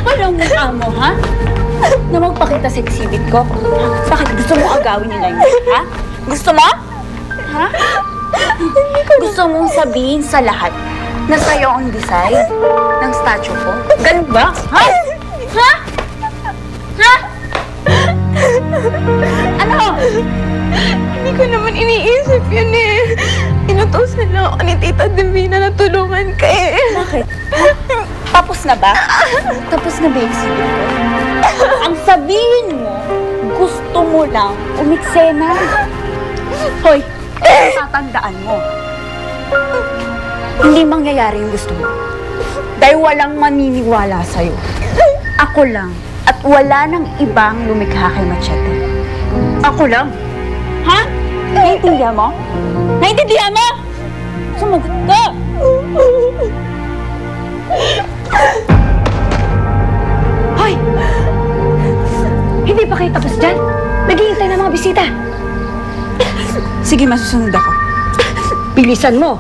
Walang mukha mo, ha? Na magpakita sa exhibit ko? Bakit gusto mo agawin nila yun, ha? Gusto mo? Ha? Gusto mong sabihin sa lahat na sa'yo ang design ng statue ko? Ganun ba? Ha? Ha? Ha? Ano? Hindi ko naman iniisip yun eh. Inutusan lang ako ni Tita Divina na tulungan ka eh. Bakit? Tapos na ba? Tapos na ba yung exhibit ko? Ang sabihin mo, gusto mo lang umiksena. Hoy, tatandaan mo. Hindi mangyayari yung gusto mo. Dahil walang maniniwala sa'yo. Ako lang. At wala nang ibang lumikha kay Machete. Ako lang. Ha? Naiintindihan mo? Naiintindihan mo? Sumagot ka! Hoy! Hindi pa kayo tapos dyan? Naghihintay na mga bisita. Sige, masusunod ako. Bilisan mo!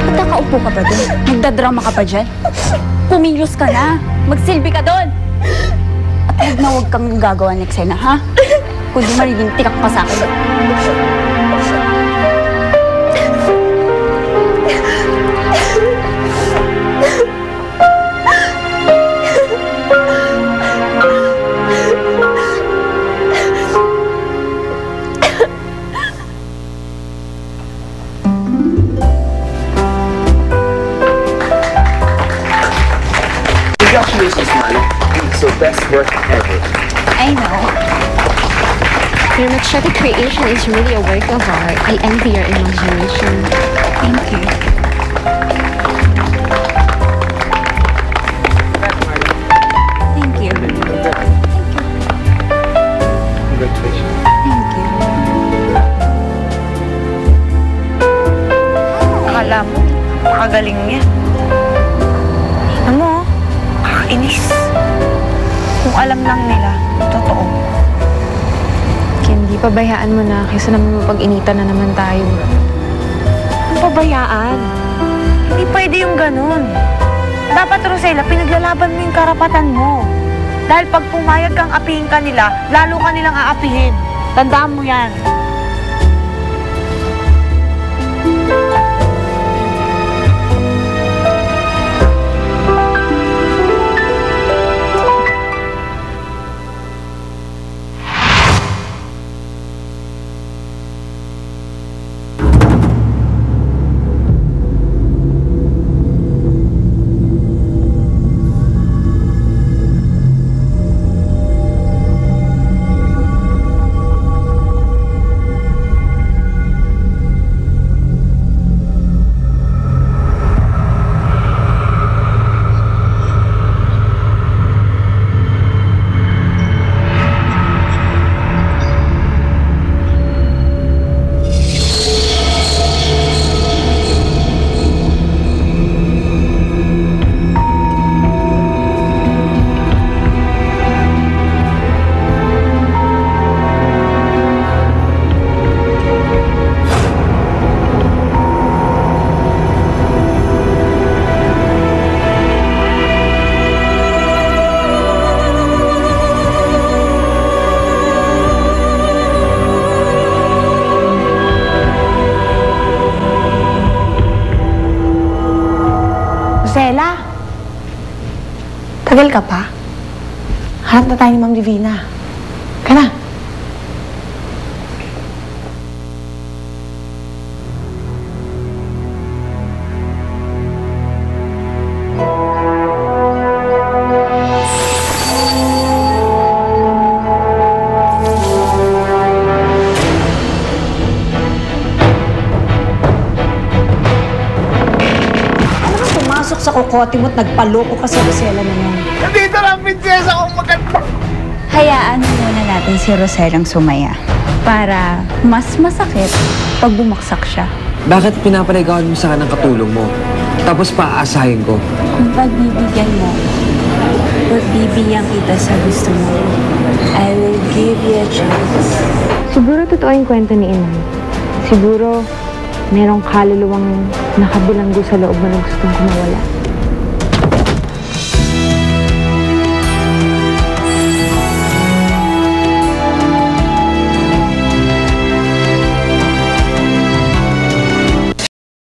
Ba't nakaupo ka ba doon? Magdadrama ka pa dyan? Kumilos ka na. Magsilbi ka doon. At huwag na huwag kang gagawa ng eksena, ha? Kundi magiging tikak pa sa akin. Congratulations, Mali. It's your best work ever. I know. Your Machete creation is really a work of art. I envy your imagination. Thank you. Thank you. Congratulations. Thank you. Akala mo, nakagaling niya. Ano? Kakainis. Kung alam lang nila, totoo. Candy, pabayaan mo na kaysa naman mapag-initan na naman tayo. Ang pabayaan. Hindi pwede yung ganun. Dapat, Rosella, pinaglalaban mo yung karapatan mo. Dahil pag pumayag kang apihin ka nila, lalo ka nilang aapihin. Tandaan mo yan. Rosella! Tagal ka pa? Hanap na tayo ni Ma'am Divina. Ka na. Sa kokote mo't nagpaloko ka sa Rosella na yan. Nandito lang, prinsesa kong maganda. Hayaan muna natin si Rosellang sumaya para mas masakit pag bumaksak siya. Bakit pinapaligawan mo sa kanang katulong mo? Tapos paaasahin ko. Kung pagbibigyan mo, pagbibigyan kita sa gusto mo, I will give you a chance. Siguro totoo yung kwento ni Inay. Siguro merong kaluluwang nakabilanggo sa loob mo na gustong kumawala.